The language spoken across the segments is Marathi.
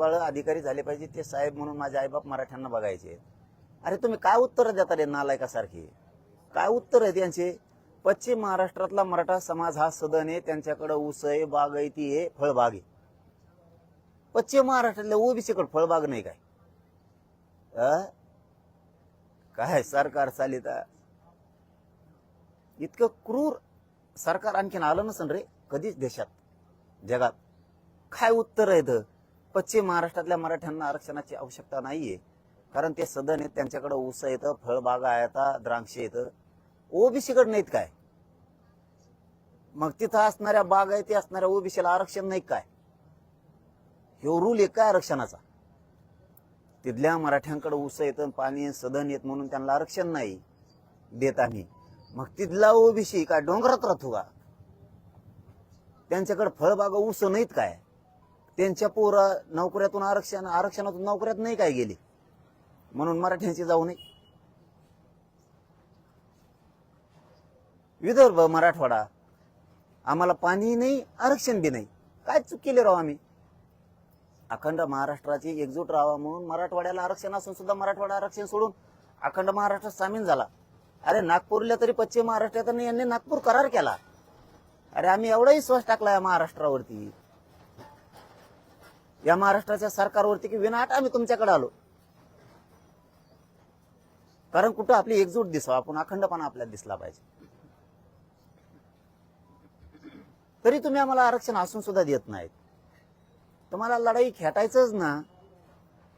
अधिकारी झाले पाहिजे ते साहेब म्हणून माझे आईबाप मराठ्यांना बघायचे. अरे तुम्ही काय उत्तर देता रे नालायकासारखी? काय उत्तर आहे त्यांचे? पश्चिम महाराष्ट्रातला मराठा समाज हा सदन आहे, त्यांच्याकडे ऊस आहे, बागायती आहे, फळबाग आहे. पश्चिम महाराष्ट्रातल्या ओबीसीकडे फळबाग नाही काय? काय सरकार चालित? इतकं क्रूर सरकार आणखीन आलं नसन रे कधीच देशात जगात. काय उत्तर आहे? पश्चिम महाराष्ट्रातल्या मराठ्यांना आरक्षणाची आवश्यकता नाहीये, कारण ते सदन आहेत, त्यांच्याकडे ऊस येतं, फळबागा येतात, द्राक्षे येतं. ओबीसीकडे नाहीत काय? मग तिथं असणाऱ्या बागायती असणाऱ्या ओबीसीला आरक्षण नाही काय? ह्यो रूल आहे काय आरक्षणाचा? तिथल्या मराठ्यांकडे ऊस येतं, पाणी सदन येत म्हणून त्यांना आरक्षण नाही देत आम्ही. मग तिथला ओबीसी काय डोंगरात राहतो का? त्यांच्याकडे फळबागा ऊस नाहीत काय? त्यांच्या पोरा नोकऱ्यातून आरक्षणातून नोकऱ्यात नाही काय गेली म्हणून मराठ्यांची जाऊ नये? विदर्भ मराठवाडा आम्हाला पाणी नाही, आरक्षण बी नाही. काय चूक केली राव आम्ही? अखंड महाराष्ट्राची एकजूट राहावा म्हणून मराठवाड्याला आरक्षण असून सुद्धा मराठवाडा आरक्षण सोडून अखंड महाराष्ट्रात सामील झाला. अरे नागपूरला तरी पश्चिम महाराष्ट्रात यांनी नागपूर करार केला. अरे आम्ही एवढा विश्वास टाकला या महाराष्ट्रावरती, या महाराष्ट्राच्या सरकारवरती, की विनाट आम्ही तुमच्याकडे आलो. कारण कुठं आपली एकजूट दिसावं, आपण अखंडपणा आपल्याला दिसला पाहिजे. तरी तुम्ही आम्हाला आरक्षण असून सुद्धा देत नाहीत. तुम्हाला लढाई खेटायचंच ना,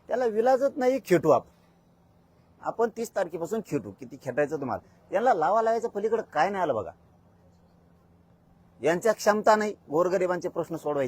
त्याला विलाजच नाही. खेटू आपण 30 तारखेपासून खेटू. किती खेटायचं तुम्हाला? यांना लावायचं पलीकडे काय नाही आलं बघा. यांच्या क्षमता नाही गोरगरिबांचे प्रश्न सोडवायचे.